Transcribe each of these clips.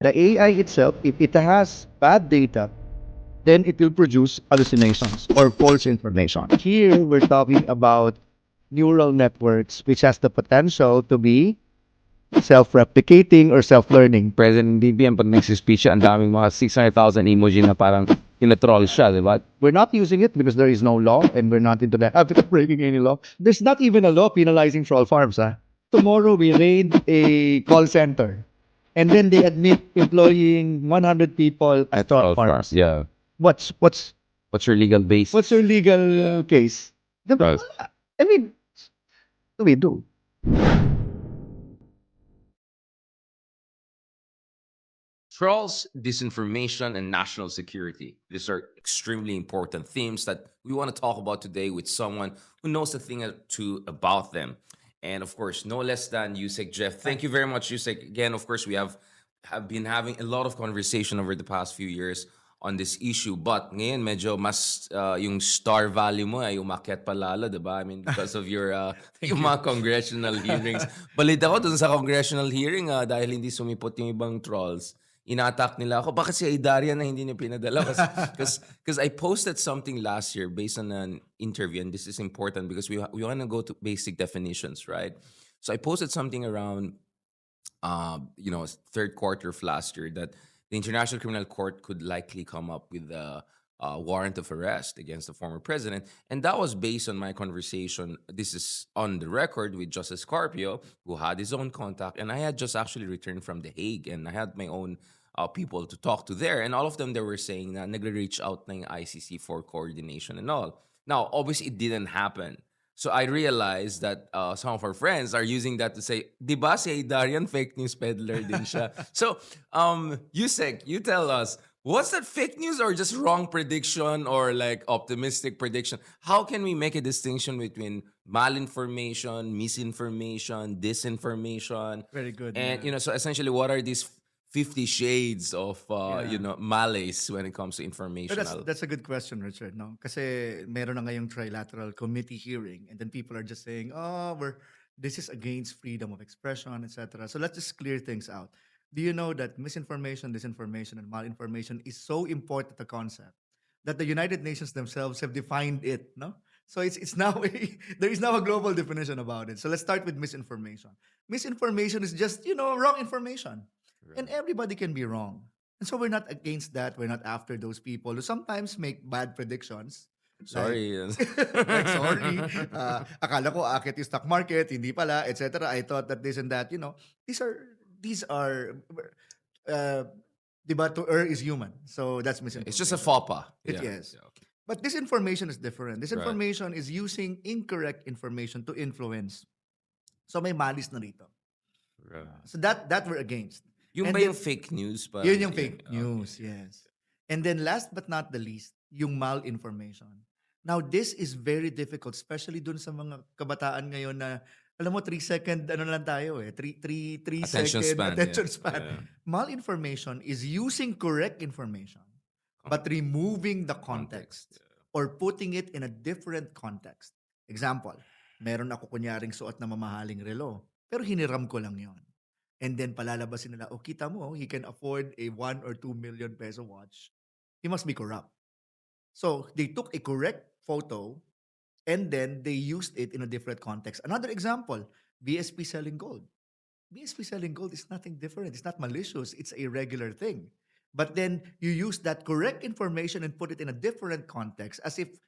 The AI itself, if it has bad data, then it will produce hallucinations or false information. Here, we're talking about neural networks, which has the potential to be self-replicating or self-learning. President BBM pag nagsispeech siya, ang daming mga 600,000 emoji na parang tinatroll siya, di ba? We're not using it because there is no law and we're not into the habit of breaking any law. There's not even a law penalizing troll farms. Tomorrow, we raid a call center and then they admit employing 100 people as troll farms. Yeah. What's What's your legal base? What's your legal case? Right. I mean, what do we do? Trolls, disinformation, and national security. These are extremely important themes that we want to talk about today with someone who knows a thing or two about them. And of course, no less than Yusek Jeff. Thank you very much, Yusek. Again, of course, we have been having a lot of conversation over the past few years on this issue. But ngayon, medyo mas yung star value mo ay umakyat pa lalo, diba? I mean, because of your yung mga congressional hearings. Balita ko dun sa congressional hearing, dahil hindi sumipot yung ibang trolls, ina-attack nila ako. Bakit si Darian na hindi niya pinadala? Because I posted something last year based on an interview, and this is important because we want to go to basic definitions, right? So I posted something around, third quarter of last year that the International Criminal Court could likely come up with a warrant of arrest against the former president. And that was based on my conversation. This is on the record with Justice Scarpio, who had his own contact. And I had just actually returned from The Hague, and I had my own people to talk to there. And all of them, they were saying na nagre-reach out ng ICC for coordination and all. Now, obviously, it didn't happen. So I realized that some of our friends are using that to say, di ba si Darian fake news peddler din siya? So, Yusek, you tell us, was that fake news or just wrong prediction or like optimistic prediction? How can we make a distinction between malinformation, misinformation, disinformation? Very good. And, yeah. so essentially, what are these 50 shades of, Yeah. malaise when it comes to But informational? that's a good question, Richard. No, kasi meron na ngayong trilateral committee hearing, and then people are just saying, "Oh, this is against freedom of expression, etc." So let's just clear things out. Do you know that misinformation, disinformation, and malinformation is so important a concept that the United Nations themselves have defined it? No, so it's now there is now a global definition about it. So let's start with misinformation. Misinformation is just wrong information, and everybody can be wrong. And so we're not against that. We're not after those people who sometimes make bad predictions. Sorry. Like, sorry. Akala ko akit yung stock market, hindi pala, etc. I thought that this and that, these are diba, to err is human. So that's misinformation. It's just a faux pas. It Yeah. is. Yeah, okay. But disinformation is different. Disinformation is using incorrect information to influence. So may malis na rito. Right. So that we're against. Yung And ba then- yung fake news? Ba? Yun yung fake Okay. news, yes. And then last but not the least, yung malinformation. Now, this is very difficult, especially dun sa mga kabataan ngayon na, alam mo, 3-second, ano lang tayo eh, 3 Attention second span, attention yeah. span. Yeah. Malinformation is using correct information, but removing the context or putting it in a different context. Example, meron ako kunyaring suot na mamahaling relo, pero hiniram ko lang yon. And then palalabasin nila, oh, kita mo, he can afford a 1 or 2 million peso watch. He must be corrupt. So they took a correct photo and then they used it in a different context. Another example, BSP selling gold. BSP selling gold is nothing different. It's not malicious. It's a regular thing. But then you use that correct information and put it in a different context as if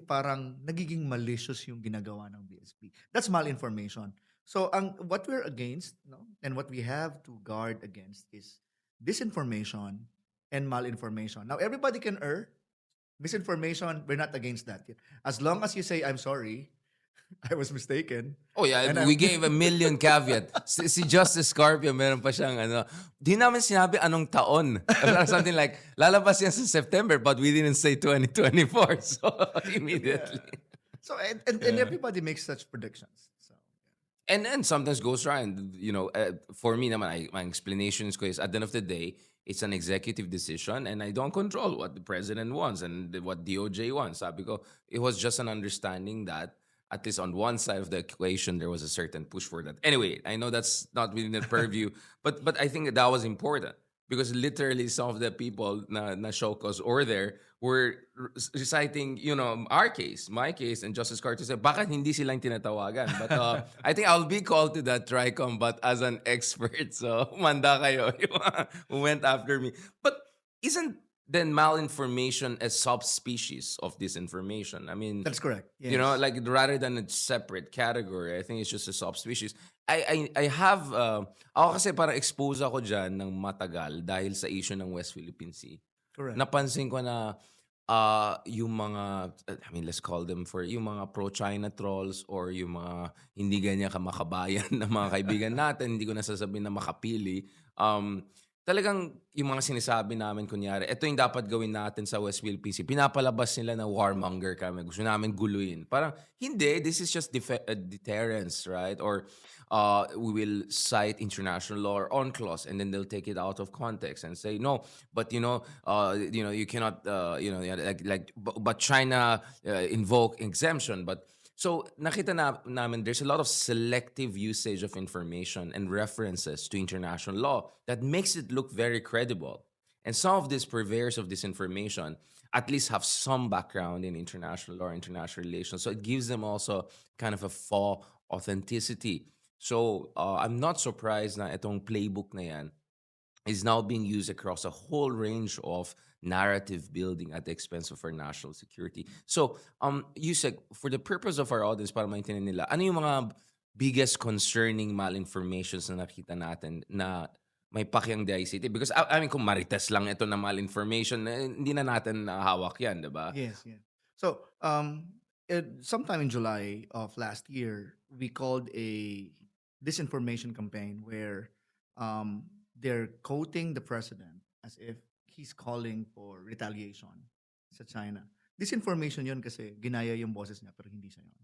parang nagiging malicious yung ginagawa ng BSP. That's malinformation. So what we're against, and what we have to guard against is disinformation and malinformation. Now everybody can err. Misinformation, we're not against that. As long as you say, I'm sorry, I was mistaken. Oh yeah, And we gave a million caveat. Si Justice Scarpio, meron pa siyang di namin sinabi anong taon. Something like, lalabas yan sa September, but we didn't say 2024. So immediately. So, and everybody makes such predictions. So, And then sometimes goes right. And, for me naman, my explanation is at the end of the day, it's an executive decision and I don't control what the president wants and what DOJ wants. Sabi ko, it was just an understanding that at least on one side of the equation, there was a certain push for that. Anyway, I know that's not within the purview, but I think that was important. because literally some of the people na show cause or there were reciting, our case, my case, and Justice Carter said, bakit hindi silang tinatawagan? But I think I'll be called to that TRICOM, but as an expert, so manda kayo, yung mga who went after me. But isn't then malinformation a subspecies of disinformation? I mean, That's correct. Yes. like rather than a separate category, I think it's just a subspecies. I have, ako kasi parang expose ako dyan ng matagal dahil sa issue ng West Philippine Sea. Correct. Napansin ko na yung mga, I mean, let's call them for yung mga pro-China trolls or yung mga hindi ganyan kamakabayan na mga kaibigan natin, hindi ko nasasabihin na makapili. Talagang yung mga sinasabi namin, kunyari, ito yung dapat gawin natin sa West Philippine Sea. Pinapalabas nila na warmonger kami. Gusto namin guluhin. Parang, hindi. This is just deterrence, right? Or we will cite international law or UNCLOS, and then they'll take it out of context and say, no, but you cannot, but China invoke exemption. But so nakita namin there's a lot of selective usage of information and references to international law that makes it look very credible. And some of these purveyors of this information at least have some background in international law or international relations. So it gives them also kind of a false authenticity. So I'm not surprised na itong playbook na yan is now being used across a whole range of narrative building at the expense of our national security. So, Yusek, for the purpose of our audience, para maintindihan nila, ano yung mga biggest concerning malinformations na nakita natin na may pakiang DICT? Because, I mean, kung marites lang ito na malinformation, hindi na natin hawak yan, di ba? Yes, yes. So, sometime in July of last year, we called a disinformation campaign where they're quoting the president as if he's calling for retaliation sa China. Disinformation yun kasi ginaya yung boses niya pero hindi siya yun.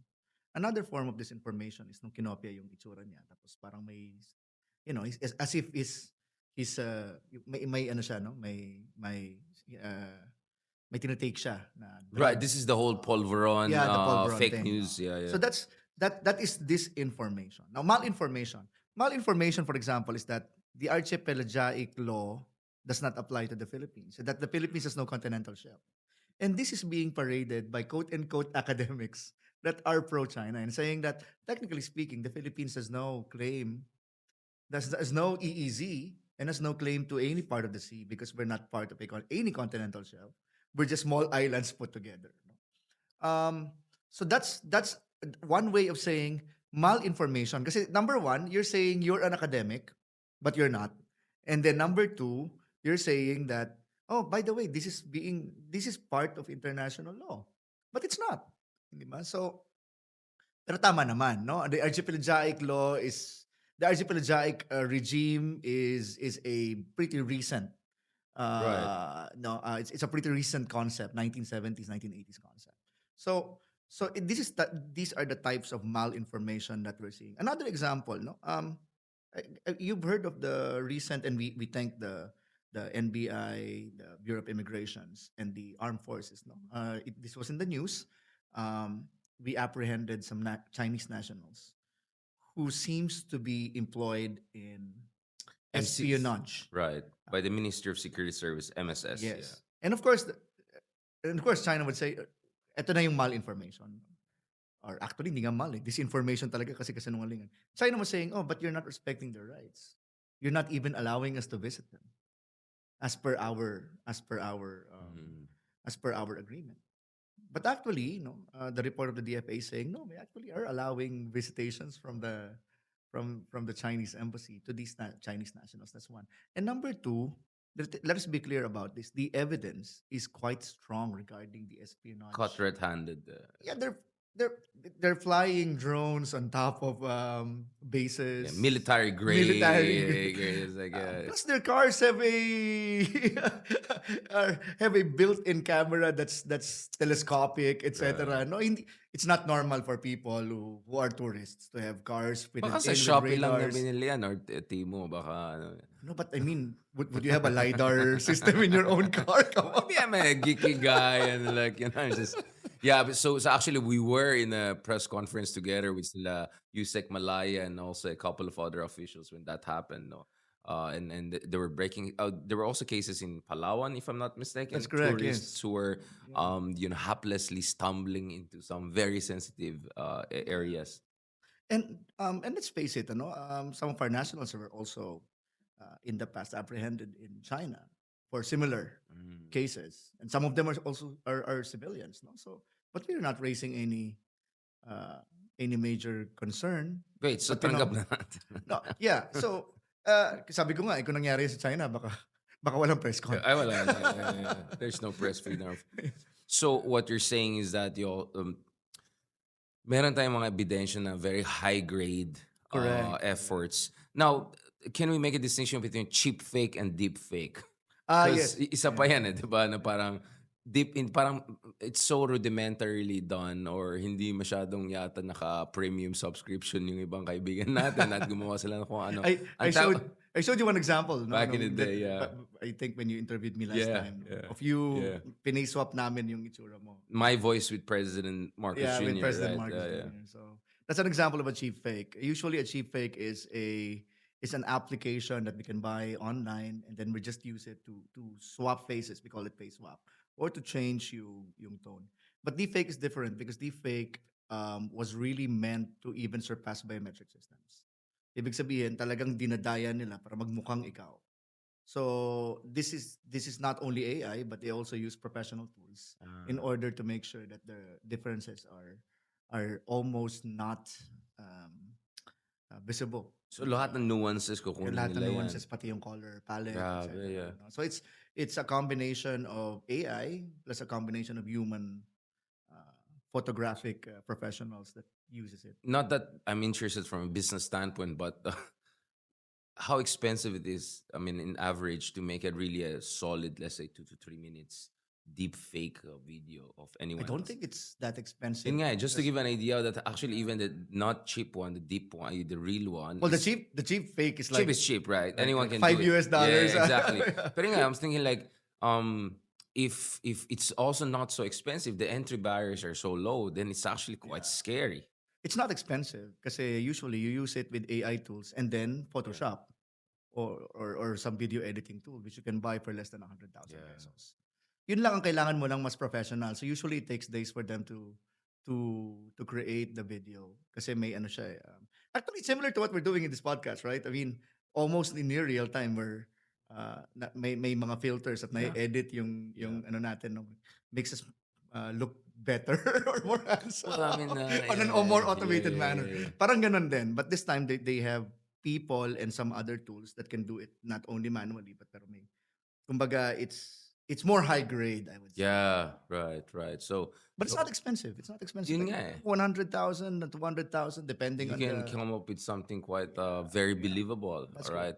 Another form of disinformation is nung kinopya yung itsura niya tapos parang may, as if may ano siya, no? May tinitake siya na Right, drug. this is the whole Polveron, Yeah, the Polveron fake thing. news. Yeah. So that is disinformation. Now, malinformation. Malinformation, for example, is that the archipelagic law does not apply to the Philippines. So that the Philippines has no continental shelf. And this is being paraded by quote-unquote academics that are pro-China and saying that, technically speaking, the Philippines has no claim, there's no EEZ and has no claim to any part of the sea because we're not part of any continental shelf. We're just small islands put together. So that's one way of saying malinformation. Kasi number one, you're saying you're an academic, but you're not. And then number two, you're saying that, oh, by the way, this is part of international law. But it's not. Di ba? So, pero tama naman, no? The archipelagic regime is a pretty recent Right. it's a pretty recent concept, 1970s, 1980s concept. So these are the types of malinformation that we're seeing. Another example, no, you've heard of the recent, and we thank the NBI, the Bureau of Immigrations, and the Armed Forces. No, this was in the news. We apprehended some Chinese nationals who seems to be employed in MCs. espionage. Right. By the Ministry of Security Service, MSS. Yes. And of course, China would say, eto na yung malinformation. Or actually, hindi nga mal eh. Disinformation talaga kasi kasinungalingan. China was saying, oh, but you're not respecting their rights. You're not even allowing us to visit them. As per our agreement. But actually, the report of the DFA is saying, no, we actually are allowing visitations from the Chinese embassy to these Chinese nationals. That's one. And number two, let us be clear about this. The evidence is quite strong regarding the espionage. Caught red-handed. Yeah, they're flying drones on top of bases. Military grade. Military It's like, plus their cars have a built-in camera that's telescopic, etc. No, it's not normal for people who are tourists to have cars with baka sa with Shopee lang na radars. binili yan or Timo, baka ano. No, but I mean, would you have a LiDAR system in your own car? Come on. Maybe I'm a geeky guy and just yeah. But so actually we were in a press conference together with sila Yusek Malaya and also a couple of other officials when that happened. No, They were breaking. There were also cases in Palawan, if I'm not mistaken, That's correct, tourists yes. who were haplessly stumbling into some very sensitive areas. And let's face it, some of our nationals were also in the past apprehended in China for similar Mm. cases, and some of them are also are civilians, no? So, but we're not raising uh, any major concern. Wait, so But tanggap na natin. no, yeah. So, sabi ko nga, kung nangyari sa China, baka baka walang press con. Ay, wala. There's no press freedom. So what you're saying is that meron tayong mga ebidensya na very high grade Correct. efforts. Now, can we make a distinction between cheap fake and deep fake? Yes. Because isa pa yan di ba? Na parang parang it's so rudimentarily done or hindi masyadong yata naka-premium subscription yung ibang kaibigan natin at gumawa sila ng kung ano. I showed you one example. No, Back in the day, yeah. I think when you interviewed me last Yeah, time, yeah, of you, yeah. pinay-swap namin yung itsura mo. My voice with President Marcos Yeah, Jr. with President right? Marcos Yeah. Jr. So that's an example of a cheap fake. Usually, a cheap fake is an application that we can buy online, and then we just use it to swap faces. We call it face swap, or to change yung tone. But deepfake is different because deepfake was really meant to even surpass biometric systems. Ibig sabihin, talagang dinadaya nila para magmukhang ikaw. So this is not only AI, but they also use professional tools in order to make sure that the differences are almost not visible. So lahat ng nuances kukunin Lahat ng nila yan. nuances, pati yung color palette, Grabe, etc. yeah. no? So it's a combination of AI plus a combination of human photographic professionals that uses it. Not that I'm interested from a business standpoint, but how expensive it is, I mean, in average, to make it really a solid, let's say, 2 to 3 minutes deep fake video of anyone I don't else. think it's that expensive. Yun nga, just to because- give an idea that actually even the not cheap one, the deep one, the real one. well, the is- cheap fake is cheap like is cheap, right? like- Anyone like can do it. $5 US. Yeah, exactly. But nga, I was thinking like, if it's also not so expensive, the entry barriers are so low, then it's actually quite scary. It's not expensive kasi usually you use it with AI tools and then Photoshop or some video editing tool which you can buy for less than 100,000 Yeah. pesos. Yun lang ang kailangan mo lang mas professional. So usually it takes days for them to create the video kasi may ano siya. Actually, it's similar to what we're doing in this podcast, right? I mean, almost in near real time where may mga filters at na-edit yung ano natin, no? Makes us look better or more handsome Well, I mean, on an yeah, more automated yeah, manner. yeah. Parang ganun din. But this time, they have people and some other tools that can do it not only manually, but pero may, kumbaga, it's more high grade, I would say. Yeah, right. So, But it's not expensive. It's not expensive. Yun Like nga eh. 100,000 to 200,000 depending you on can the... come up with something quite very believable, That's all right?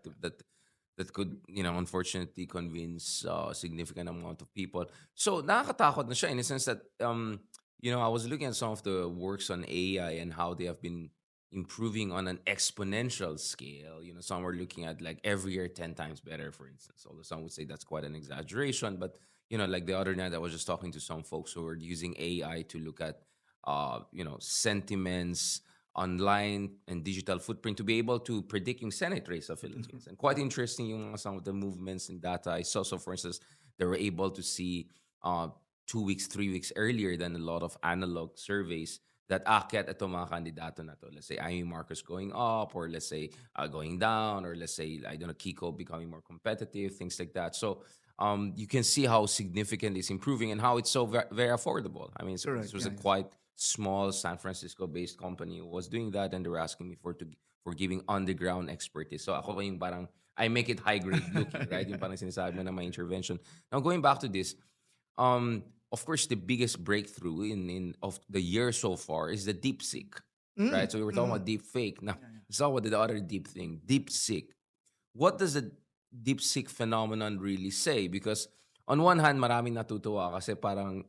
That could, unfortunately convince a significant amount of people. So, nakakatakot na siya in a sense that, I was looking at some of the works on AI and how they have been improving on an exponential scale. Some were looking at like every year 10 times better, for instance. Although some would say that's quite an exaggeration. But, like the other night, I was just talking to some folks who were using AI to look at, sentiments, online and digital footprint to be able to predict yung Senate race of Philippines. And quite interesting yung some of the movements and data I saw. So, for instance, they were able to see 2 weeks, 3 weeks earlier than a lot of analog surveys that akyat ito mga kandidato na to. Let's say Amy Marcos going up, or let's say going down, or let's say, I don't know, Kiko becoming more competitive, things like that. So you can see how significant it's improving and how it's so very affordable. I mean, Correct, this was a yeah. quite small San Francisco-based company who was doing that, and they were asking me for giving on-the-ground expertise. So ako yung parang, I make it high-grade looking, right? Yung parang sinasabi mo na my intervention. Now, going back to this, of course, the biggest breakthrough in of the year so far is the DeepSeek, right? So we were talking about deep fake. Now, let's talk about the other deep thing, DeepSeek. What does the DeepSeek phenomenon really say? Because on one hand, maraming natutuwa kasi parang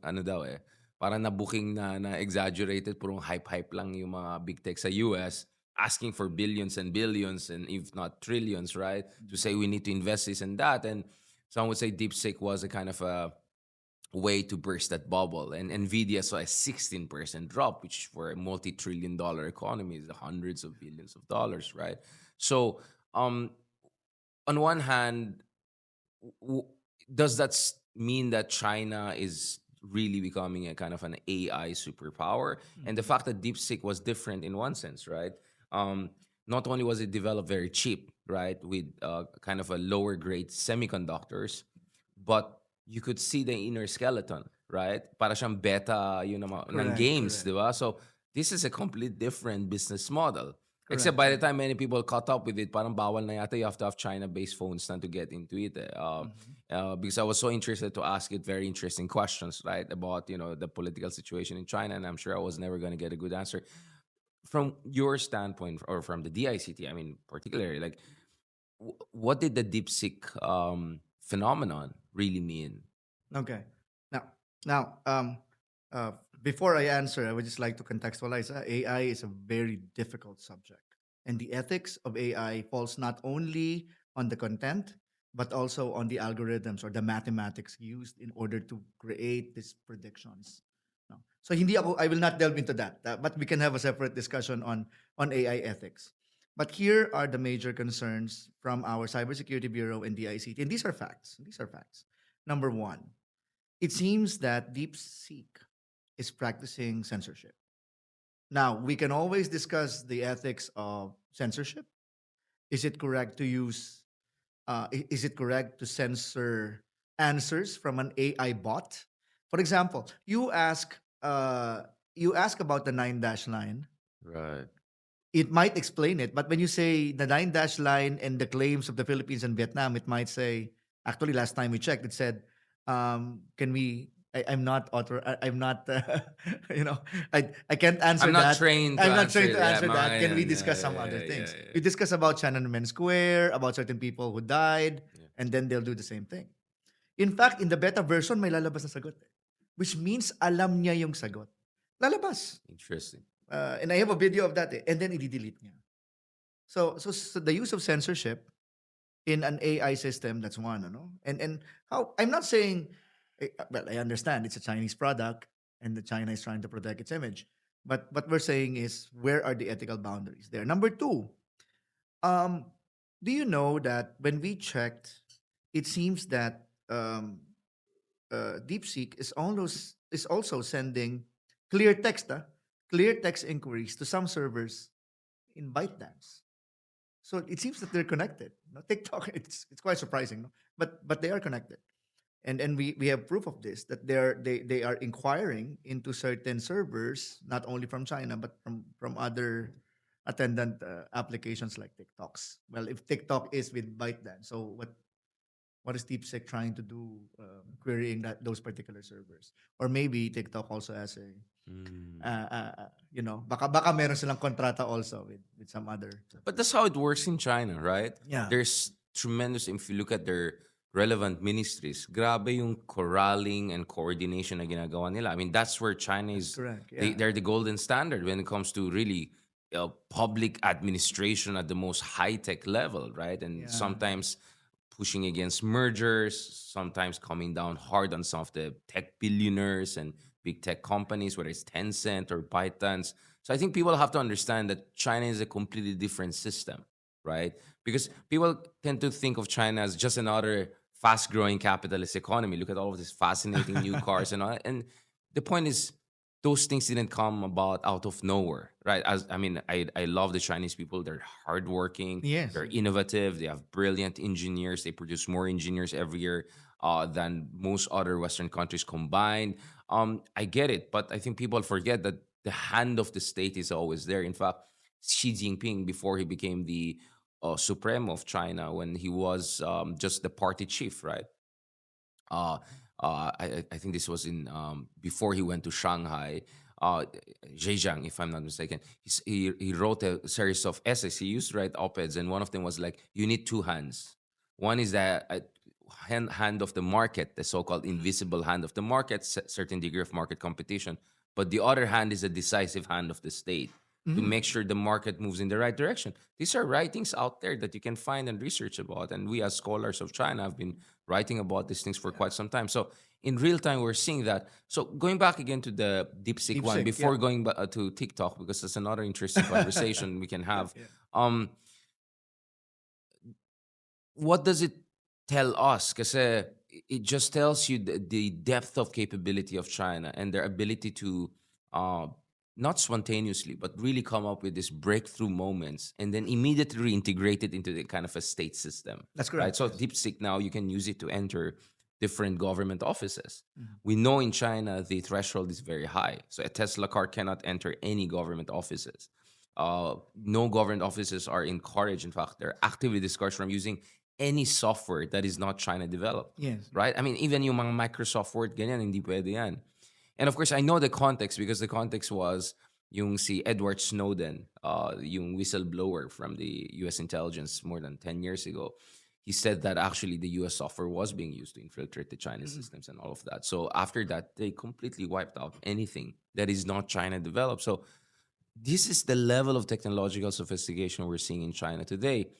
parang na-booking na exaggerated, purong hype lang yung mga big tech sa US, asking for billions and billions and if not trillions, right? To say we need to invest this and that. And some would say DeepSeek was a kind of a way to burst that bubble. And Nvidia saw a 16% drop, which for a multi-trillion-dollar economy is hundreds of billions of dollars, right? So on one hand, w- does that mean that China is really becoming a kind of an AI superpower? And the fact that DeepSeek was different in one sense, right? Um, Not only was it developed very cheap, right, with kind of a lower grade semiconductors, but you could see the inner skeleton, right? Para siyang beta, ng Correct, games, correct, di ba? So this is a complete different business model. Except correct, by the correct. time many people caught up with it, parang bawal na yata, you have to have China-based phones na to get into it. Because I was so interested to ask it very interesting questions, right, about the political situation in China, and I'm sure I was never going to get a good answer. From your standpoint, or from the DICT, I mean, particularly, like, what did the DeepSeek phenomenon really mean? Okay. Now, now, uh, before I answer, I would just like to contextualize. AI is a very difficult subject, and the ethics of AI falls not only on the content but also on the algorithms or the mathematics used in order to create these predictions. No. So hindi ako, I will not delve into that, but we can have a separate discussion on AI ethics. But here are the major concerns from our Cybersecurity Bureau and DICT, and these are facts. These are facts. Number one, it seems that DeepSeek is practicing censorship. Now, we can always discuss the ethics of censorship. Is it correct to use, is it correct to censor answers from an AI bot? For example, you ask about the nine dash line. Right. It might explain it, but when you say the nine dash line and the claims of the Philippines and Vietnam, it might say, actually, last time we checked, it said, can we, I'm not I'm not, I can't answer I'm not that. trained to I'm not answer trained it. to Yeah, answer mga that. Can we ganyan. discuss some Yeah, other yeah, things? yeah, We discuss about Tiananmen Square, about certain people who died, yeah. and then they'll do the same thing. In fact, in the beta version, may lalabas na sagot. Which means alam niya yung sagot. Lalabas. Interesting. And I have a video of that. And then i-delete niya. So the use of censorship in an AI system, that's one, and how I'm not saying, well, I understand it's a Chinese product and the China is trying to protect its image, but what we're saying is where are the ethical boundaries there? Number two, um, do you know that when we checked, it seems that DeepSeek is also sending clear text, clear text inquiries to some servers in ByteDance. So it seems that they're connected. No, TikTok, it's quite surprising, no? But they are connected, and we have proof of this that they are inquiring into certain servers, not only from China but from other attendant applications like TikToks. Well, if TikTok is with ByteDance, so what is DeepSeek trying to do, querying those particular servers? Or maybe TikTok also has a baka meron silang kontrata also with some other. But that's how it works in China, right? Yeah. There's tremendous, if you look at their relevant ministries, grabe yung corralling and coordination na ginagawa nila. I mean, that's where China is, Correct. Yeah. they're the golden standard when it comes to really public administration at the most high-tech level, right? And Yeah. sometimes pushing against mergers, sometimes coming down hard on some of the tech billionaires and big tech companies, whether it's Tencent or ByteDance. So I think people have to understand that China is a completely different system, right? Because people tend to think of China as just another fast-growing capitalist economy. Look at all of these fascinating new cars and all. And the point is, those things didn't come about out of nowhere, right? I love the Chinese people. They're hardworking. Yes. They're innovative. They have brilliant engineers. They produce more engineers every year than most other Western countries combined. I get it, but I think people forget that the hand of the state is always there. In fact, Xi Jinping, before he became the Supremo of China, when he was just the party chief, right? Uh, I think this was in before he went to Shanghai, Zhejiang, if I'm not mistaken. He wrote a series of essays. He used to write op-eds, and one of them was like, "You need two hands. One is the hand of the market, the so-called invisible hand of the market, certain degree of market competition, but the other hand is a decisive hand of the state." To make sure the market moves in the right direction. These are writings out there that you can find and research about. And we, as scholars of China, have been writing about these things for quite some time. So in real time, we're seeing that. So going back again to the DeepSeek one, DeepSeek, before yeah. going to TikTok, because that's another interesting conversation we can have. Yeah. Um, what does it tell us? Because it just tells you the depth of capability of China and their ability to uh, not spontaneously, but really come up with these breakthrough moments and then immediately reintegrate it into the kind of a state system. That's Right. correct. So Yes. DeepSeek now you can use it to enter different government offices. Mhm. We know in China the threshold is very high. So a Tesla car cannot enter any government offices. No government offices are encouraged. In fact, they're actively discouraged from using any software that is not China developed. Yes. Right? I mean, even yung mga Microsoft Word, ganyan, hindi pwede yan. And of course, I know the context because the context was yung si Edward Snowden, yung whistleblower from the US intelligence more than 10 years ago. He said that actually the US software was being used to infiltrate the China systems and all of that. So after that, they completely wiped out anything that is not China developed. So this is the level of technological sophistication we're seeing in China today.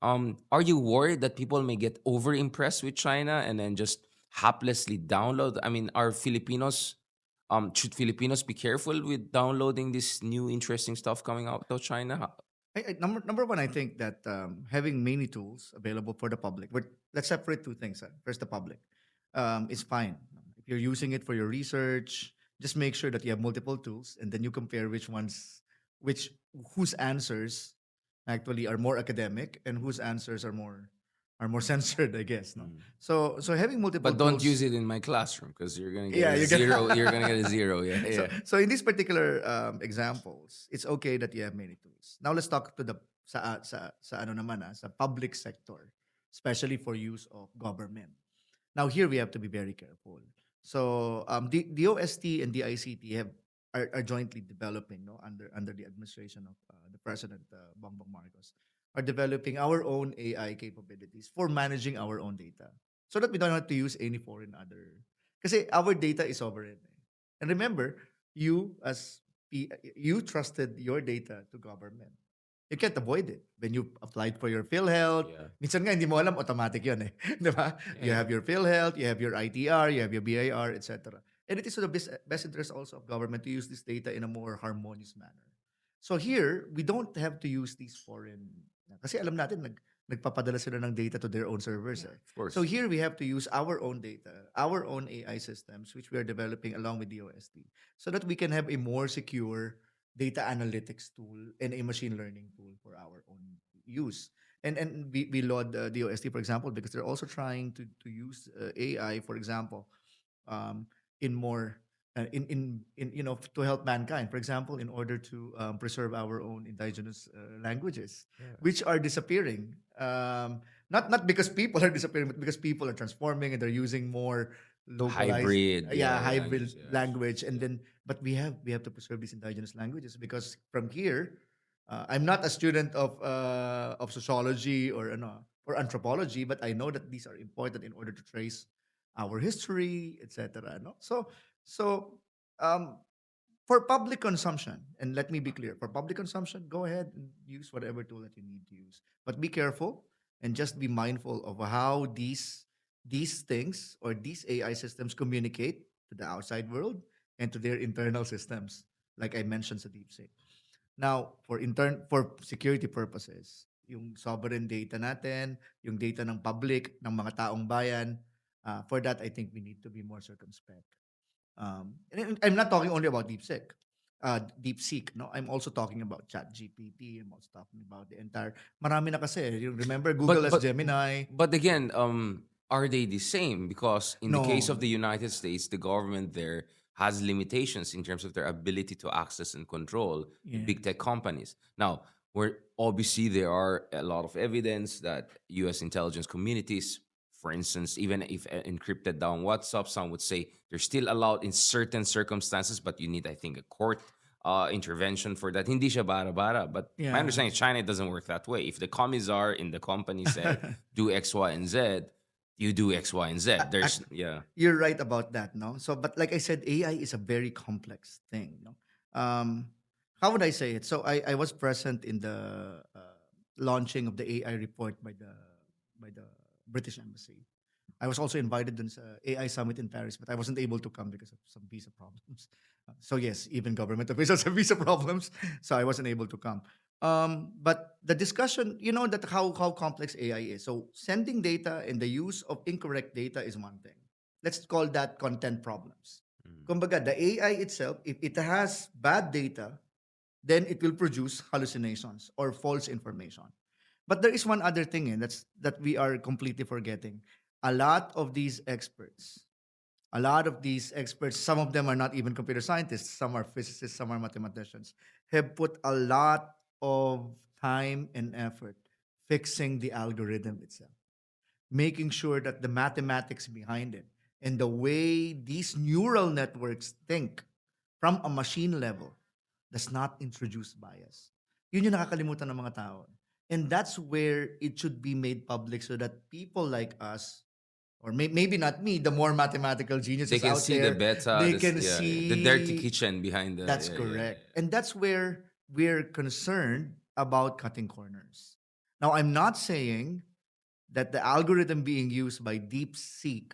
Are you worried that people may get over impressed with China and then just haplessly download? I mean, are Filipinos should Filipinos be careful with downloading this new interesting stuff coming out of China? Number one, I think that having many tools available for the public. Let's separate two things. First, the public is fine. If you're using it for your research, just make sure that you have multiple tools, and then you compare which whose answers actually are more academic and whose answers are more censored, I guess. No, so having multiple. But don't tools, use it in my classroom because you're gonna get Yeah, a you're gonna- zero. You're gonna get a zero. Yeah, So, yeah. so in these particular examples, it's okay that you have many tools. Now let's talk to the sa ano naman sa public sector, especially for use of government. Now here we have to be very careful. So the OST and the ICT are jointly developing, no, under the administration of the president Bongbong Marcos, are developing our own AI capabilities for managing our own data, so that we don't have to use any foreign other. Because our data is sovereign. And remember, you as you trusted your data to government. You can't avoid it. When you applied for your PhilHealth, Yeah. minsan nga hindi mo alam, automatic yun eh. Di ba? You Yeah. have your PhilHealth, you have your ITR, you have your BIR, etc. And it is to the best interest also of government to use this data in a more harmonious manner. So here, we don't have to use these foreign, kasi alam natin, nagpapadala sila ng data to their own servers. Eh. Of course. So here we have to use our own data, our own AI systems, which we are developing along with the OST, so that we can have a more secure data analytics tool and a machine learning tool for our own use. And we laud the OST, for example, because they're also trying to use AI, for example, in more in to help mankind. For example, in order to preserve our own indigenous languages, which are disappearing. Not because people are disappearing, but because people are transforming and they're using more localized, Hybrid, hybrid language, yes. language, and then but we have to preserve these indigenous languages, because from here, I'm not a student of sociology or anthropology, but I know that these are important in order to trace our history, etc. No, so um, for public consumption, and let me be clear, for public consumption, go ahead and use whatever tool that you need to use, but be careful and just be mindful of how these things or these AI systems communicate to the outside world and to their internal systems, like I mentioned sa DeepSeek. Now, for security purposes, yung sovereign data natin, yung data ng public, ng mga taong bayan, for that, I think we need to be more circumspect. And I'm not talking only about DeepSeek, no? I'm also talking about ChatGPT. I'm also talking about the entire. Marami na kasi. You remember Google as Gemini? But again, are they the same? Because in the case No. of the United States, the government there has limitations in terms of their ability to access and control the big tech companies. Now, where obviously there are a lot of evidence that U.S. intelligence communities, for instance, even if encrypted down WhatsApp, some would say they're still allowed in certain circumstances, but you need, I think, a court intervention for that. Hindi siya bara-bara. But Yeah. my understanding is China doesn't work that way. If the commissar in the company said, do X, Y, and Z, you do X, Y, and Z. There's, yeah. You're right about that, no? So, but like I said, AI is a very complex thing, no? How would I say it? So, I was present in the launching of the AI report by the British Embassy. I was also invited to the AI summit in Paris, but I wasn't able to come because of some visa problems. So yes, even government officials have visa problems, so I wasn't able to come. But the discussion, that how complex AI is. So sending data and the use of incorrect data is one thing. Let's call that content problems. Mm. Kumbaga, the AI itself, if it has bad data, then it will produce hallucinations or false information. But there is one other thing, that we are completely forgetting. A lot of these experts, some of them are not even computer scientists, some are physicists, some are mathematicians, have put a lot of time and effort fixing the algorithm itself, making sure that the mathematics behind it and the way these neural networks think from a machine level does not introduce bias. Yun yung nakakalimutan ng mga tao. And that's where it should be made public so that people like us, or maybe not me, the more mathematical They geniuses can out see there, the beta, they this, can yeah, yeah, the dirty see. kitchen behind the. That's Yeah, correct. yeah. And that's where we're concerned about cutting corners. Now, I'm not saying that the algorithm being used by DeepSeek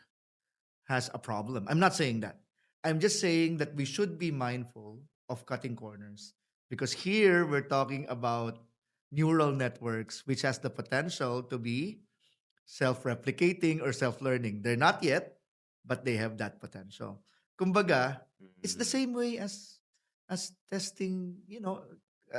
has a problem. I'm not saying that. I'm just saying that we should be mindful of cutting corners, because here we're talking about neural networks which has the potential to be self-replicating or self-learning. They're not yet, but they have that potential. Kumbaga, it's the Mhm. same way as testing,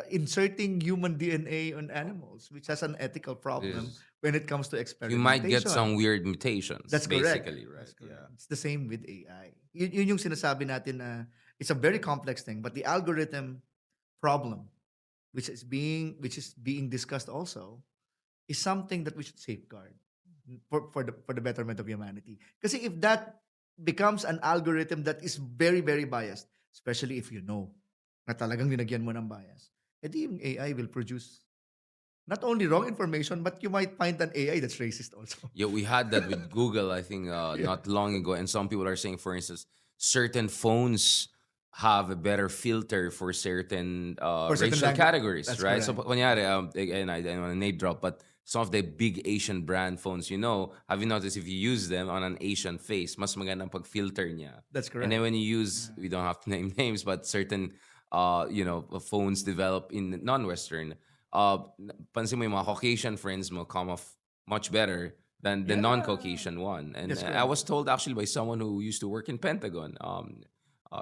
inserting human DNA on animals, which has an ethical problem Yes. when it comes to You might get experimentation. some weird mutations, That's correct. basically, right? That's correct. Yeah. It's the same with AI. Yun yung sinasabi natin na it's a very complex thing, but the algorithm problem, which is being discussed also, is something that we should safeguard for the betterment of humanity. Kasi if that becomes an algorithm that is very, very biased, especially if you know na talagang linagyan mo ng bias, edi yung AI will produce not only wrong information, but you might find an AI that's racist also. Yeah, we had that with Google, I think, Yeah. not long ago. And some people are saying, for instance, certain phones have a better filter for certain For certain racial language. categories, That's right? So, correct. kunyari, again, I don't want to name drop, but some of the big Asian brand phones, have you noticed if you use them on an Asian face, mas magandang pag-filter niya. That's And correct. then when you use, we don't have to name names, but certain, phones developed in non-Western, pansin mo yung mga Caucasian friends mo come off much better than the Yeah. non-Caucasian one. And That's I correct. was told actually by someone who used to work in Pentagon.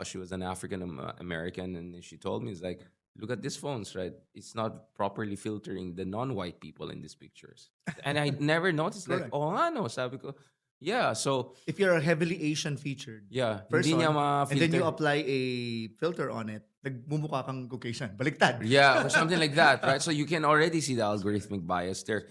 She was an African American, and she told me, it's like, look at these phones, right? It's not properly filtering the non-white people in these pictures. And I never noticed, like, Correct. oh, ano, sabi ko, yeah, so, If you're a heavily Asian featured yeah, person, hindi niya and then you ma-filter. apply a filter on it, nagmumukha kang Caucasian. Baliktad. Yeah, or something like that, right? So you can already see the algorithmic bias there.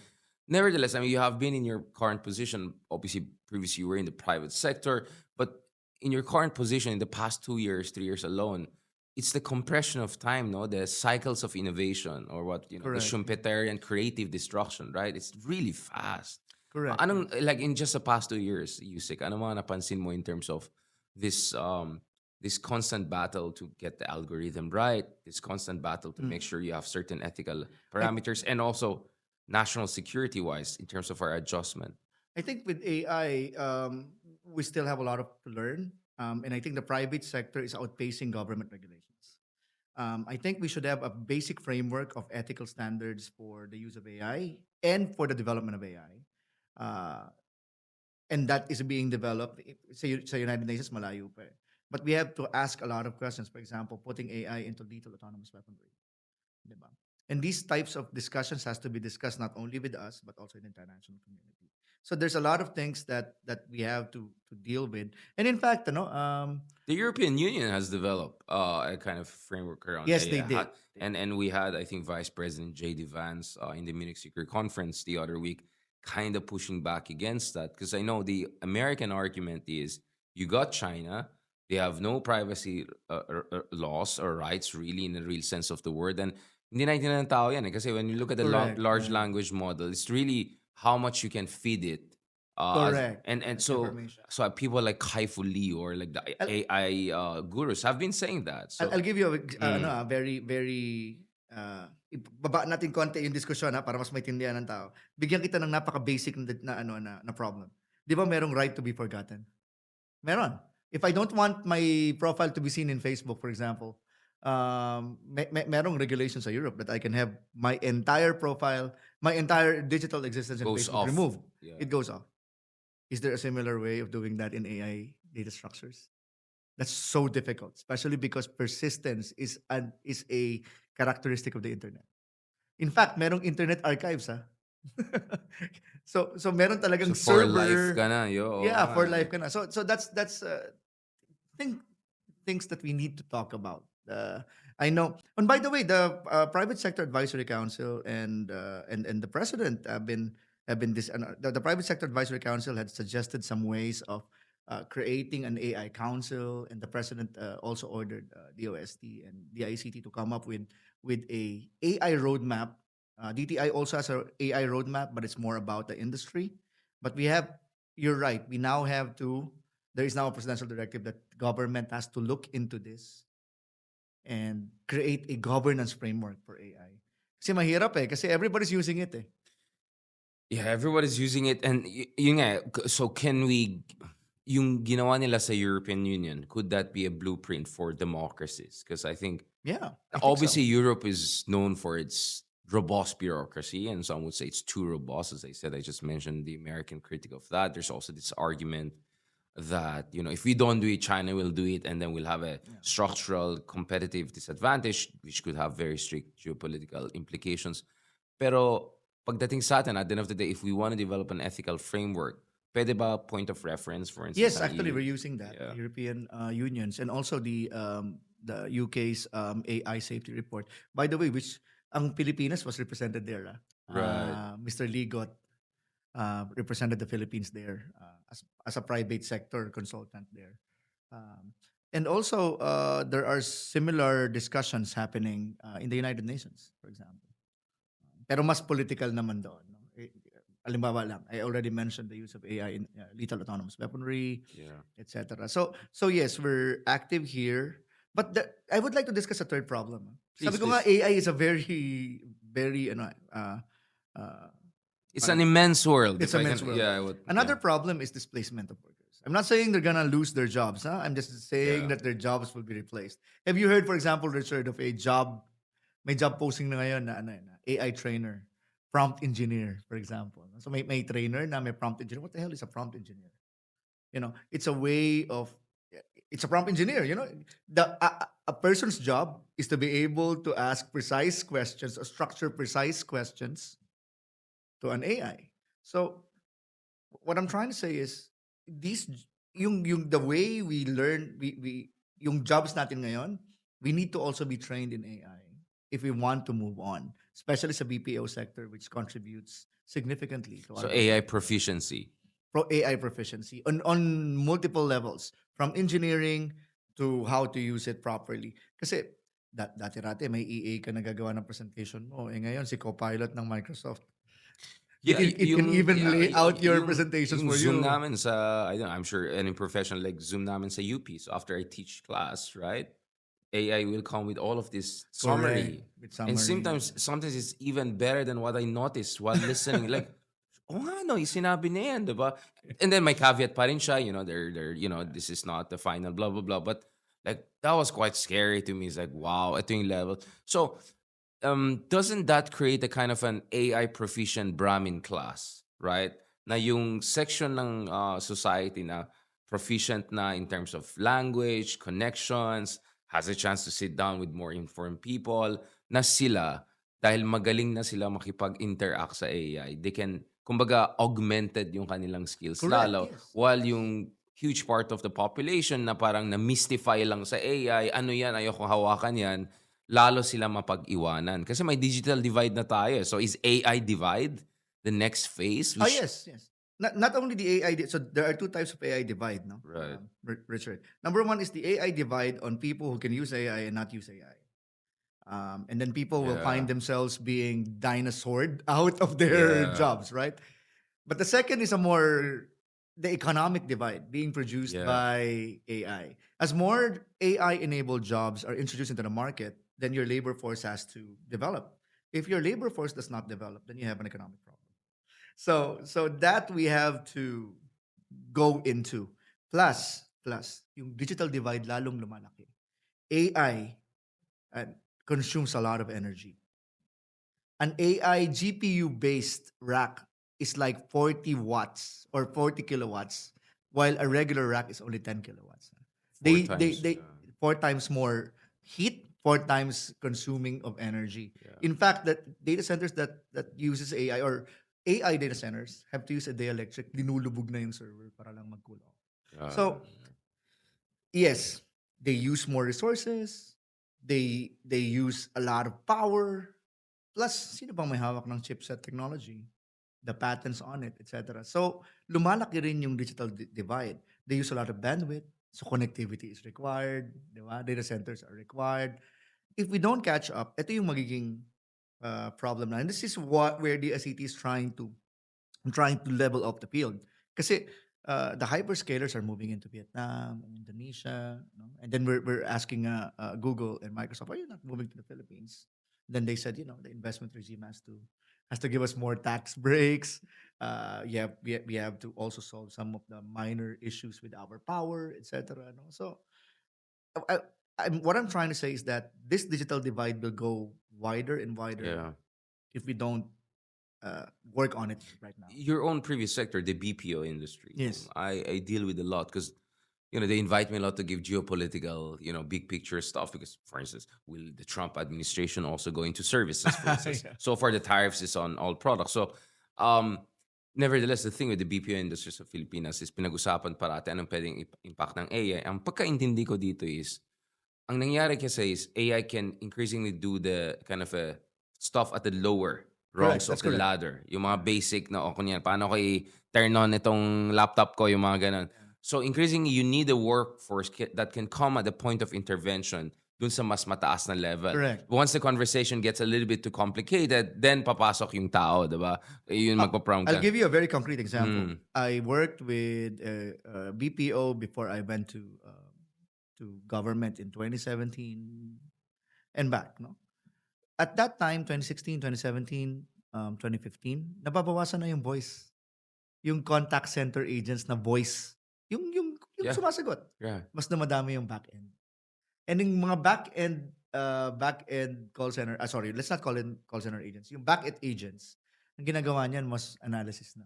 Nevertheless, I mean, you have been in your current position. Obviously, previously you were in the private sector, but in your current position in the past 2 years, 3 years alone, it's the compression of time, no? The cycles of innovation, or what, the Correct. Schumpeterian creative destruction, right? It's really fast. Correct. Anong, like in just the past 2 years, Yusik, ano mga napansin mo in terms of this constant battle to get the algorithm right, this constant battle to make sure you have certain ethical parameters, and also national security wise in terms of our adjustment? I think with AI, we still have a lot to learn. And I think the private sector is outpacing government regulations. I think we should have a basic framework of ethical standards for the use of AI and for the development of AI. And that is being developed. Sa United Nations, malayo pa eh. But we have to ask a lot of questions. For example, putting AI into lethal autonomous weaponry. Diba? And these types of discussions has to be discussed not only with us, but also in the international community. So there's a lot of things that we have to deal with. And in fact, The European Union has developed a kind of framework around yes, AI. they did. And we had, I think, Vice President J.D. Vance in the Munich Security Conference the other week, kind of pushing back against that. Because I know the American argument is, you got China, they have no privacy laws or rights, really, in the real sense of the word. And hindi naintindihan ng tao yan eh. Kasi when you look at the Correct, large correct. language model, it's really how much you can feed it. Correct. And That's so information. people like Kai-Fu Lee or like the AI gurus have been saying that. So I'll give you a very, very, baba natin konti yung diskusyon para mas maintindihan ng tao. Bigyan kita ng napaka-basic na problem. Di ba merong right to be forgotten? Meron. If I don't want my profile to be seen in Facebook, for example, merong regulations sa Europe that I can have my entire profile, my entire digital existence in Goes Facebook off. removed. Yeah. It goes off. Is there a similar way of doing that in AI data structures? That's so difficult, especially because persistence is a characteristic of the internet. In fact, merong internet archives, ha. So meron So talagang for life server. ka na, yo. Oo Yeah, nga for eh. life ka na. So that's thing, things that we need to talk about. I know. And by the way, the private sector advisory council and the president have been this. The private sector advisory council had suggested some ways of creating an AI council, and the president also ordered DOST and DICT to come up with a AI roadmap. DTI also has a AI roadmap, but it's more about the industry. But we have, you're right. We now have to. There is now a presidential directive that government has to look into this and create a governance framework for AI. Kasi mahirap kasi everybody's using it eh. Yeah, everybody's using it. And yun nga, so can we, yung ginawa nila sa European Union, could that be a blueprint for democracies? Because I think, Yeah, I think obviously, so. Europe is known for its robust bureaucracy, and some would say it's too robust. As I said, I just mentioned the American critic of that. There's also this argument that, if we don't do it, China will do it, and then we'll have a structural competitive disadvantage, which could have very strict geopolitical implications. Pero pagdating sa atin, at the end of the day, if we want to develop an ethical framework, pwede ba point of reference, for instance? Yes, actually, we're using that. Yeah. European unions and also the UK's AI safety report. By the way, which ang Pilipinas was represented there. Right. Mr. Ligot represented the Philippines there as a private sector consultant there. And also, there are similar discussions happening in the United Nations, for example. Pero mas political naman doon. No? Halimbawa lang, I already mentioned the use of AI in lethal autonomous weaponry, Yeah. etc. So yes, we're active here. But I would like to discuss a third problem. Sabi Please, ko nga, please. AI is a very, very, It's an immense world. it's if a I immense can- world. Yeah, Another problem is displacement of workers. I'm not saying they're gonna lose their jobs. Huh? I'm just saying Yeah. that their jobs will be replaced. Have you heard, for example, Richard, of a job? May job posting na ngayon na AI trainer, prompt engineer, for example. So may trainer na may prompt engineer. What the hell is a prompt engineer? It's a way of it's a prompt engineer. A person's job is to be able to ask precise questions or structure precise questions to an AI. So what I'm trying to say is these yung the way we learn we yung jobs natin ngayon, we need to also be trained in AI if we want to move on, especially sa BPO sector which contributes significantly to So our AI proficiency. AI proficiency on multiple levels, from engineering to how to use it properly. Kasi dati-rati may EA ka nagagawa ng presentation mo. Ngayon si Copilot ng Microsoft. It can even lay out your presentations yung for Zoom you. namin sa, I'm sure any professional like Zoom namin sa UP. So after I teach class, right? AI will come with all of this summary. Correct. With And summary. sometimes it's even better than what I noticed while listening. Like, oh nga no, yung sinabi na yan, diba? And then my caveat pa rin siya, they're this is not the final, blah, blah, blah. But like, that was quite scary to me. It's like, wow, ito yung level. So, doesn't that create a kind of an AI proficient Brahmin class, right? Na yung section ng society na proficient na in terms of language, connections, has a chance to sit down with more informed people, na sila, dahil magaling na sila makipag-interact sa AI, they can, kumbaga, augmented yung kanilang skills Correct, lalo. yes. While yung huge part of the population na parang na-mystify lang sa AI, ano yan, ayoko hawakan yan, lalo sila mapag-iwanan. Kasi may digital divide na tayo. So is AI divide the next phase? Oh, yes. Not only the AI, so there are two types of AI divide, no? Right. Richard. Number one is the AI divide on people who can use AI and not use AI. And then people will Yeah. find themselves being dinosaured out of their Yeah. jobs, right? But the second is the economic divide being produced Yeah. by AI. As more AI-enabled jobs are introduced into the market, then your labor force has to develop. If your labor force does not develop, then you have an economic problem. So that we have to go into. Plus, yung digital divide lalong lumalaki. AI and consumes a lot of energy. An AI GPU based rack is like 40 watts or 40 kilowatts, while a regular rack is only 10 kilowatts. Four They times. they 4 times more heat, 4 times consuming of energy. Yeah. In fact, that data centers that uses AI or AI data centers have to use a dielectric, linulubog na yung server para lang mag-cool off. So, yes, they use more resources, they use a lot of power, plus sino bang may hawak ng chipset technology? The patents on it, etc. So, lumalaki rin yung digital divide. They use a lot of bandwidth, so connectivity is required, di ba? Data centers are required. If we don't catch up, ito yung magiging problem na. And this is where the SET is trying to level up the field. Kasi the hyperscalers are moving into Vietnam, Indonesia, no? And then we're asking Google and Microsoft, are you not moving to the Philippines? Then they said, the investment regime has to give us more tax breaks. We have to also solve some of the minor issues with our power, etc. No? So I, what I'm trying to say is that this digital divide will go wider and wider Yeah. if we don't work on it right now. Your own previous sector, the BPO industry. Yes. I deal with a lot because they invite me a lot to give geopolitical, big picture stuff. Because, for instance, will the Trump administration also go into services? For instance, Yeah. so far the tariffs is on all products. So, nevertheless, the thing with the BPO industry sa Filipinas is pinag-usapan parati anong pwedeng impact ng AI. Ang pagkaintindi ko dito is, ang nangyari kasi is AI can increasingly do the kind of stuff at the lower rungs of That's the correct. ladder. Yung mga basic na, kunyan, paano ko i-turn on itong laptop ko, yung mga ganun. So increasingly, you need a workforce that can come at the point of intervention dun sa mas mataas na level. Correct. Once the conversation gets a little bit too complicated, then papasok yung tao, diba? Yun magpa-prompt I'll ka. give you a very concrete example. I worked with a BPO before I went to government in 2017 and back. No, at that time, 2016, 2017, 2015, nababawasan na yung voice, yung contact center agents na voice, yung Yeah. sumasagot. Yeah. Mas na madami yung back end. And yung mga back-end call center, sorry, let's not call it call center agents. Yung back-end agents, ang ginagawa niyan, mas analysis na.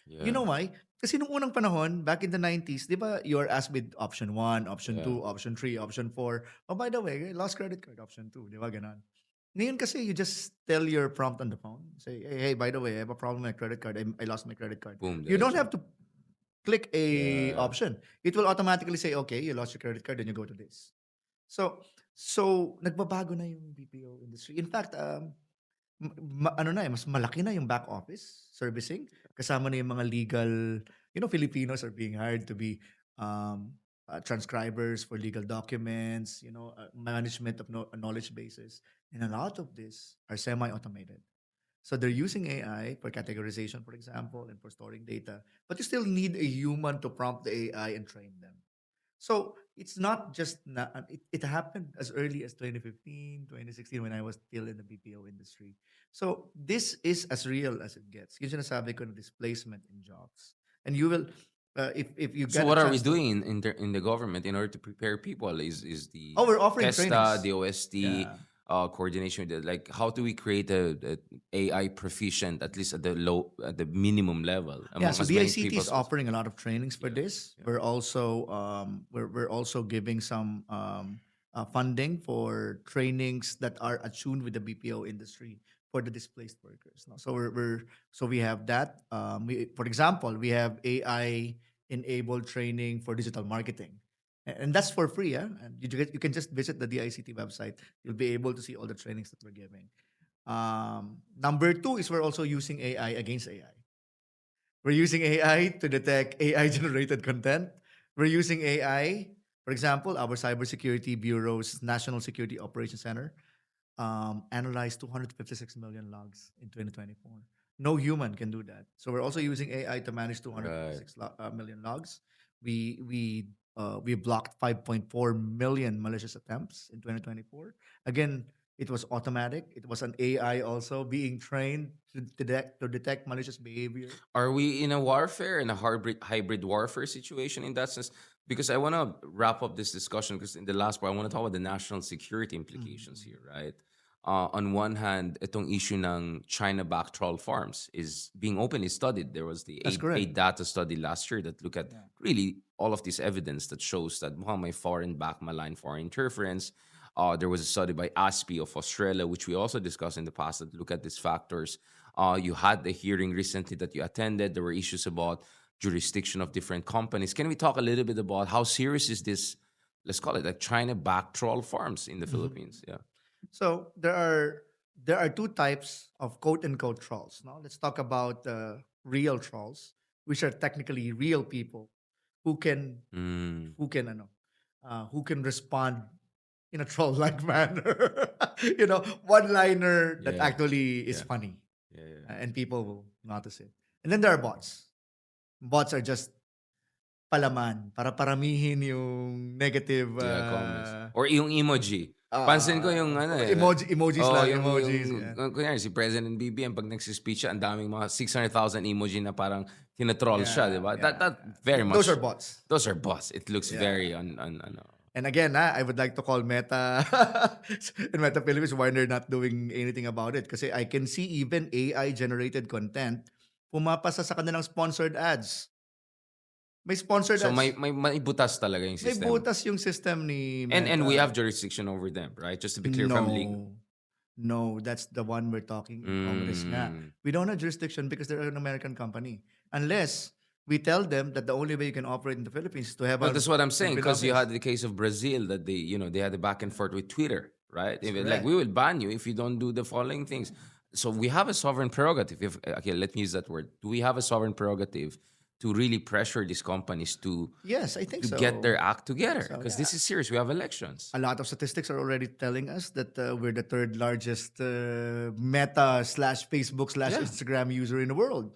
You know why? Kasi nung unang panahon, back in the 90s, di ba, you are asked with option 1, option 2, option 3, option 4. Oh, by the way, lost credit card, option 2. Di ba, ganon. Ngayon kasi, you just tell your prompt on the phone. Say, hey, by the way, I have a problem with my credit card. I lost my credit card. Boom, You don't diretso. have to click a option. It will automatically say, okay, you lost your credit card, then you go to this. So nagbabago na yung BPO industry. In fact, mas malaki na yung back office servicing. Kasama na yung mga legal, Filipinos are being hired to be transcribers for legal documents, management of knowledge bases. And a lot of this are semi-automated. So they're using AI for categorization, for example, and for storing data. But you still need a human to prompt the AI and train them. So it's not just it happened as early as 2015, 2016 when I was still in the BPO industry. So this is as real as it gets. Yung sinasabi ko na displacement in jobs. And you will if you get So a what are we chance to- doing in the government in order to prepare people? Is the Oh, we're offering TESTA, trainings. the OST, coordination with how do we create a AI proficient at least at the minimum level? Yeah, so as many DICT people is offering a lot of trainings for this. yeah. We're also we're also giving some funding for trainings that are attuned with the BPO industry for the displaced workers. No? So we have that. For example, we have AI enabled training for digital marketing. And that's for free, yeah. And you can just visit the DICT website. You'll be able to see all the trainings that we're giving. Number 2 is we're also using AI against AI. We're using AI to detect AI generated content. We're using AI, for example, our Cybersecurity Bureau's National Security Operations Center analyzed 256 million logs in 2024. No human can do that. So we're also using AI to manage 256 million logs. We blocked 5.4 million malicious attempts in 2024. Again, It was automatic. It was an AI also being trained to detect malicious behavior. Are we in a warfare, in a hybrid warfare situation in that sense? Because I want to wrap up this discussion because in the last part, I want to talk about the national security implications Mhm. here, right? On one hand, itong issue ng China-backed troll farms is being openly studied. There was the That's a correct. data study last year that looked at Yeah. really all of this evidence that shows that mukhang may foreign-backed malign foreign interference. There was a study by ASPI of Australia, which we also discussed in the past, that look at these factors. You had the hearing recently that you attended. There were issues about jurisdiction of different companies. Can we talk a little bit about how serious is this? Let's call it like China-backed troll farms in the Mhm. Philippines. Yeah. So there are two types of quote unquote trolls. Now let's talk about real trolls, which are technically real people who can Mm, who can respond in a troll like manner. One liner that yeah. actually is Yeah. funny, Yeah. Yeah. and people will notice it. And then there are bots. Bots are just palaman para paramihin yung negative Yeah, comments. Or yung emoji. Pansin ko yung ano eh. emojis Oh, lang, yung emojis. Yeah. kunyari si President BBM pag nagsispeech siya, ang daming mga 600,000 emoji na parang tinatroll siya, di ba? Yeah, That yeah. very much. Those are bots. Those are bots. It looks Yeah. very ano. And again, I would like to call Meta and Meta Philippines why they're not doing anything about it. Kasi I can see even AI-generated content pumapasa sa kanilang sponsored ads. May sponsored So ads. may butas talaga yung May system. butas yung system ni Meta. And we have jurisdiction over them, right? Just to be clear from legal. No, that's the one we're talking in Congress nga. We don't have jurisdiction because they're an American company. Unless we tell them that the only way you can operate in the Philippines is to have Well, that's what I'm saying, Philippine because you office. had the case of Brazil that they had a back and forth with Twitter, right? That's Even like correct. we will ban you if you don't do the following things. So we have a sovereign prerogative. Okay, let me use that word. Do we have a sovereign prerogative to really pressure these companies to Yes, I think so. get their act together? So, Because yeah. this is serious. We have elections. A lot of statistics are already telling us that we're the third largest Meta / Facebook / Yeah. Instagram user in the world.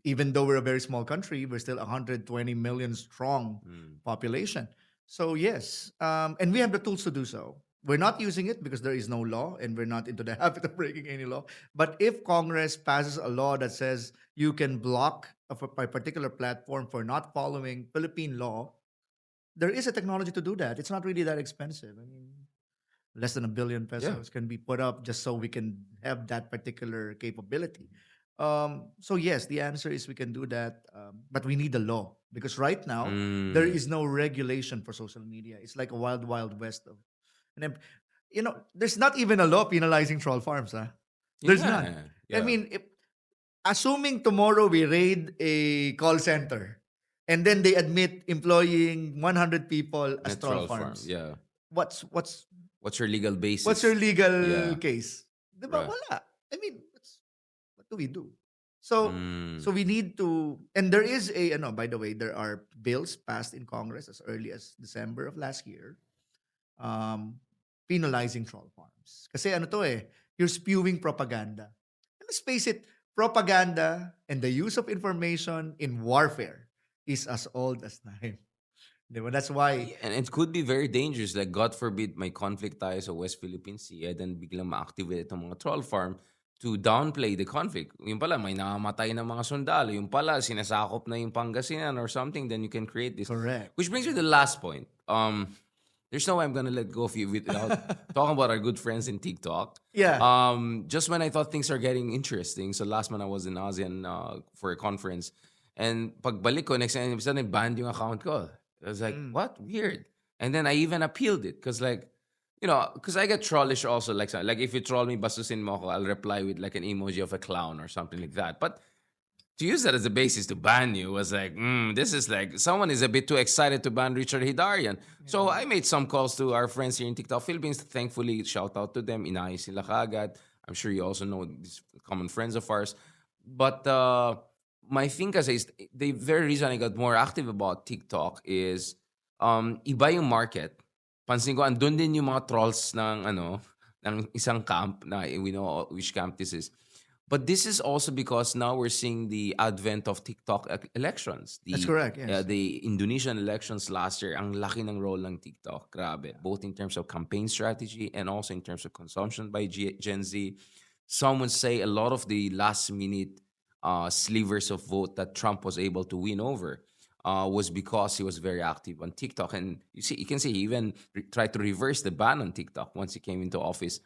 Even though we're a very small country, we're still 120 million strong population. So yes, and we have the tools to do so. We're not using it because there is no law, and we're not into the habit of breaking any law. But if Congress passes a law that says you can block a particular platform for not following Philippine law, there is a technology to do that. It's not really that expensive. I mean, less than 1 billion pesos can be put up just so we can have that particular capability. So yes, the answer is we can do that, but we need the law because right now there is no regulation for social media. It's like a wild, wild west of, and then, there's not even a law penalizing troll farms. Huh? There's Yeah, none. yeah. I mean, assuming tomorrow we raid a call center and then they admit employing 100 people In as a troll troll farm. farms, Yeah. what's What's your legal basis? what's your legal Yeah. case? Diba? Right. Wala. I mean, what do we do? So Mm. so we need to, and there is by the way, there are bills passed in Congress as early as December of last year, penalizing troll farms. Kasi you're spewing propaganda. And let's face it, propaganda and the use of information in warfare is as old as time. Diba? That's why And it could be very dangerous. Like, God forbid, may conflict tayo sa West Philippine Sea, then biglang ma-activate itong mga troll farm to downplay the conflict. Yung pala, may namamatay na mga sundalo. Yung pala, sinasakop na yung Pangasinan or something, then you can create this. correct. Which brings me to the last point. There's no way I'm gonna let go of you without talking about our good friends in TikTok. Yeah. Just when I thought things are getting interesting, so last month I was in ASEAN for a conference, and pagbalik ko, next time, suddenly banned yung account ko. I was like, what? Weird. And then I even appealed it because because I get trollish also. Like if you troll me, basusin mo ako, I'll reply with like an emoji of a clown or something like that. But to use that as a basis to ban you was like, this is like, someone is a bit too excited to ban Richard Hidarian. So I made some calls to our friends here in TikTok Philippines. Thankfully, shout out to them. Inayos sila kaagad. I'm sure you also know these common friends of ours. But my thing kasi is, the very reason I got more active about TikTok is, iba yung market. Pansin ko, andun din yung mga trolls ng isang camp na we know which camp this is. But this is also because now we're seeing the advent of TikTok elections. That's correct, yes. The Indonesian elections last year, ang laki ng role ng TikTok, grabe. Both in terms of campaign strategy and also in terms of consumption by Gen Z. Some would say a lot of the last minute slivers of vote that Trump was able to win over was because he was very active on TikTok. And you can see he even tried to reverse the ban on TikTok once he came into office.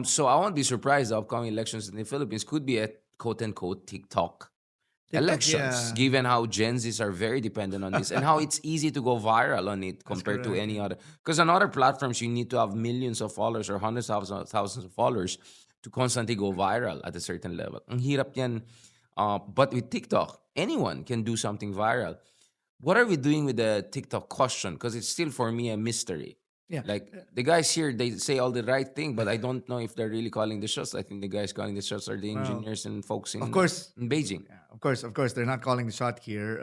So I won't be surprised the upcoming elections in the Philippines could be a quote unquote TikTok elections, yeah. given how Gen Zs are very dependent on this and how it's easy to go viral on it compared to correct, any other. Because on other platforms, you need to have millions of followers or hundreds of thousands of followers to constantly go viral at a certain level. Ang hirap yan. But with TikTok, anyone can do something viral. What are we doing with the TikTok question? Because it's still for me a mystery. Yeah. Like the guys here, they say all the right thing, but I don't know if they're really calling the shots. I think the guys calling the shots are the engineers and folks in, Of course. in Beijing. Yeah, of course, they're not calling the shot here.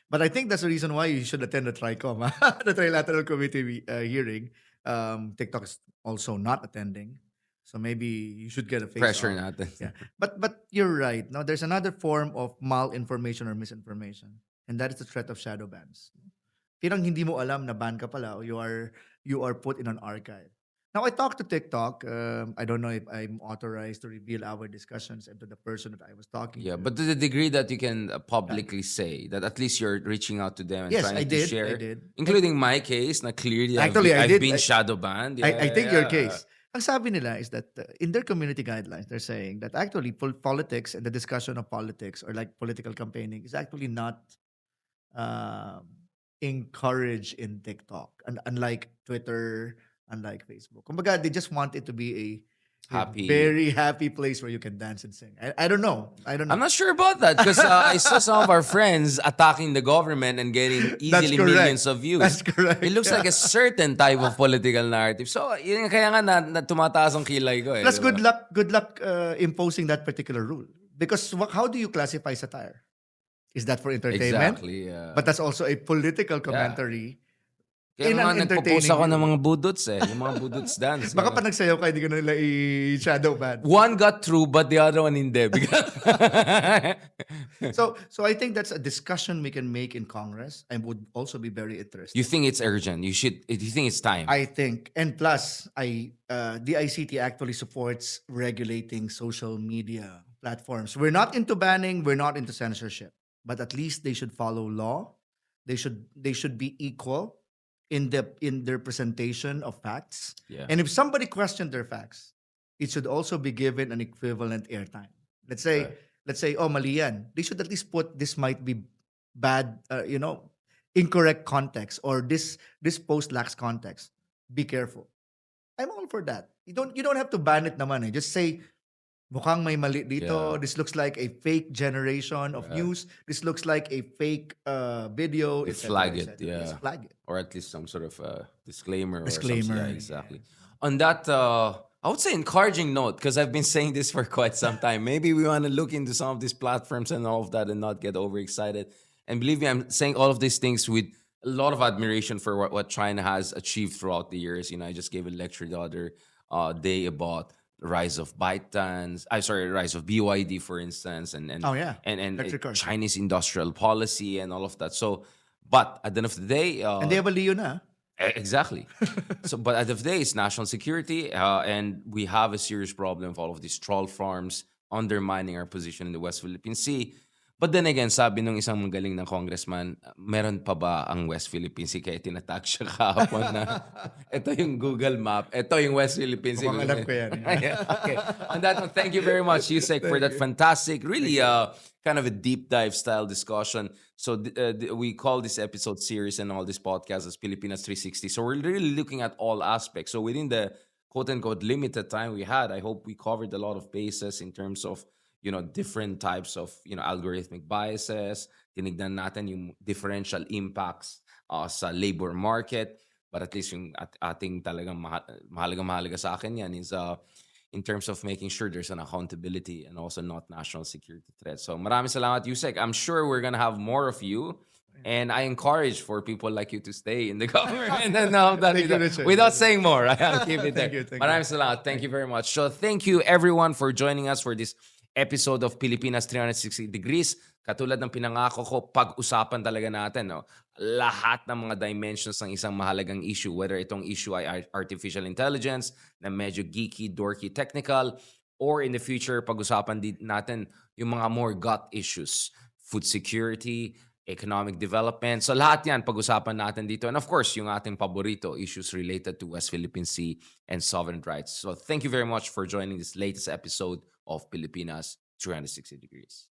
But I think that's the reason why you should attend the TRICOM, the Trilateral Committee hearing. TikTok is also not attending, so maybe you should get a face Pressure off. natin. Yeah, but you're right. Now there's another form of malinformation or misinformation, and that is the threat of shadow bans. Tirang hindi mo alam na ban ka pala, o you are put in an archive. Now I talked to TikTok. I don't know if I'm authorized to reveal our discussions and to the person that I was talking Yeah, to. but to the degree that you can publicly say that at least you're reaching out to them and Yes, trying I to did. share, I did. including my case, na clearly Actually, I I've did. been shadow banned. I take your Yeah. case. Ang sabi nila is that in their community guidelines, they're saying that actually politics and the discussion of politics or like political campaigning is actually not um, encouraged in TikTok, and unlike Twitter, unlike Facebook. Kumbaga, they just want it to be a Happy. very happy place where you can dance and sing. I don't know. I'm not sure about that because I saw some of our friends attacking the government and getting easily correct. millions of views. That's correct. It looks like a certain type of political narrative. So, yun kaya nga na tumataas ang kilay ko. Plus, diba? good luck imposing that particular rule. Because how do you classify satire? Is that for entertainment? Exactly. Yeah. But that's also a political commentary. Kaya in nga an nagpo-post entertaining ako ng view. mga budots Yung mga budots dance. Baka pa nagsayaw ka, hindi ka na nila i-shadow ban. One got through, but the other one hindi. So I think that's a discussion we can make in Congress and would also be very interesting. You think it's urgent? You think it's time? I think. And plus, the ICT actually supports regulating social media platforms. We're not into banning, we're not into censorship. But at least they should follow law. They should be equal in their presentation of facts. Yeah. And if somebody questioned their facts, it should also be given an equivalent airtime. Let's say, oh, mali yan. They should at least put this might be bad, incorrect context, or this post lacks context. Be careful. I'm all for that. You don't have to ban it naman. Just say, mukhang may mali dito. Yeah. This looks like a fake generation of news. This looks like a fake video. They et cetera, flag et it, cetera. yeah. Just flag it. Or at least some sort of disclaimer. Or Disclaimer, something. Yeah, exactly. On that, I would say encouraging note, because I've been saying this for quite some time. Maybe we want to look into some of these platforms and all of that and not get overexcited. And believe me, I'm saying all of these things with a lot of admiration for what China has achieved throughout the years. I just gave a lecture the other day about the rise of rise of BYD, for instance, and Oh, yeah. and Electric cars. Chinese industrial policy and all of that. So, but at the end of the day, And they have a Leo na. exactly. But at the end of the day, it's national security, and we have a serious problem of all of these troll farms undermining our position in the West Philippine Sea. But then again, sabi nung isang magaling na congressman, meron pa ba ang West Philippine Sea? Kaya tinatag siya kahapon na ito yung Google Map, ito yung West Philippine Sea. Mukhang alam ko yan. Yeah, okay. On that one, thank you very much, Yusek, for that fantastic, really kind of a deep dive style discussion. So we call this episode series and all this podcast as Pilipinas 360. So we're really looking at all aspects. So within the quote-unquote limited time we had, I hope we covered a lot of bases in terms of different types of, algorithmic biases. Tinignan natin yung differential impacts sa labor market. But at least yung ating talagang mahalaga sa akin yan is in terms of making sure there's an accountability and also not national security threat. So maraming salamat, Yusek. I'm sure we're gonna have more of you And I encourage for people like you to stay in the government. And now that Thank you, Richard. without saying more, I'll keep it there. Thank you, thank Maraming you. salamat. Thank you very much. So thank you everyone for joining us for this episode of Pilipinas 360 Degrees. Katulad ng pinangako ko, pag-usapan talaga natin lahat ng mga dimensions ng isang mahalagang issue, whether itong issue ay artificial intelligence, na medyo geeky, dorky, technical, or in the future, pag-usapan din natin yung mga more gut issues, food security, economic development. So lahat yan pag-usapan natin dito. And of course, yung ating paborito, issues related to West Philippine Sea and sovereign rights. So thank you very much for joining this latest episode of Pilipinas 360 Degrees.